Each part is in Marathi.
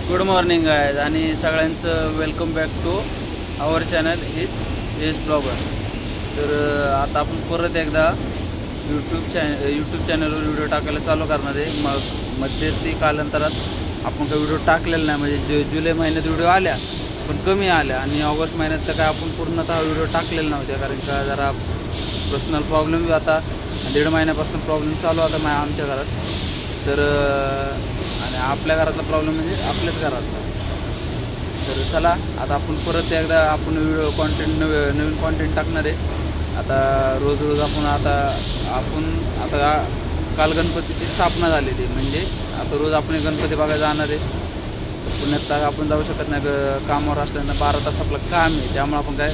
गुड मॉर्निंग गाइस आणि सगळ्यांचं welcome back to our channel is S blogger. तर आता आपण परत एकदा यूट्यूब चॅनलवर व्हिडिओ टाकायला चालू करणार आहे। मग मध्यस्थी कालांतरात आपण काही व्हिडिओ टाकलेला नाही, म्हणजे जुलै महिन्यात व्हिडिओ आल्या पण कमी आल्या आणि ऑगस्ट महिन्यात तर काय आपण पूर्णतः व्हिडिओ टाकलेले नव्हते, कारण का जरा पर्सनल प्रॉब्लेम बी आता 1.5 महिन्यापासून प्रॉब्लेम चालू होता आमच्या घरात। तर आणि आपल्या घरातला प्रॉब्लेम म्हणजे आपल्याच घरातला। तर चला आता आपण परत एकदा आपण व्हिडिओ नवीन कॉन्टेंट टाकणार आहे। आता रोज आपण काल गणपतीची स्थापना झालेली, म्हणजे आता रोज आपण गणपती बघायला जाणार आहे। पुण्यात आपण जाऊ शकत नाही, कामावर असल्यानं 12 तास आपलं काम आहे, त्यामुळे आपण काय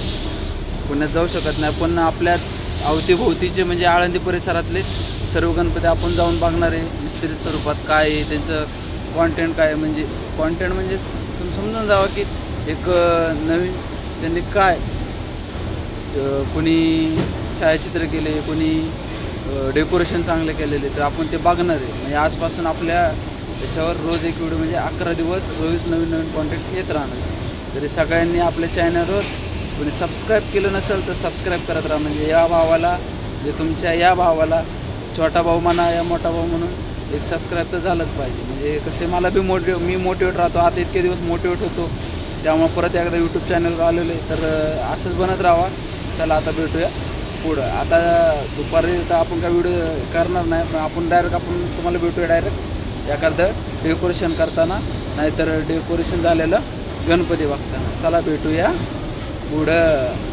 पुण्यात जाऊ शकत नाही। पण आपल्याच अवतीभोवतीचे म्हणजे आळंदी परिसरातले सर्व गणपती आपण जाऊन बघणार आहे विस्तृत स्वरूपात। काय आहे त्यांचं कॉन्टेंट, काय म्हणजे कॉन्टेंट म्हणजे तुम्ही समजून जावा की एक नवीन त्यांनी काय कोणी छायाचित्र केले, कोणी डेकोरेशन चांगले केलेले, तर आपण ते बघणार आहे। म्हणजे आजपासून आपल्या त्याच्यावर रोज एक व्हिडिओ म्हणजे 11 दिवस रोज नवीन कॉन्टेंट येत राहणार। तरी सगळ्यांनी आपल्या चॅनलवर कोणी सबस्क्राईब केलं नसेल तर सबस्क्राईब करत राहा, म्हणजे या भावाला तुमच्या या भावाला छोटा भाऊ म्हणा या मोठा भाऊ म्हणून एक सबस्क्राईब तर झालंच पाहिजे। म्हणजे कसे मला बी मी मोटिवेट राहतो, आता इतके दिवस मोटिवेट होतो, त्यामुळे परत एकदा यूट्यूब चॅनल आलेलं आहे, तर असंच बनत राहा। चला आता भेटूया पुढं। आता दुपारी तर आपण काय व्हिडिओ करणार नाही, पण आपण तुम्हाला भेटूया डायरेक्ट एखादं डेकोरेशन करताना, नाहीतर डेकोरेशन झालेलं गणपती बघताना। चला भेटूया पुढं।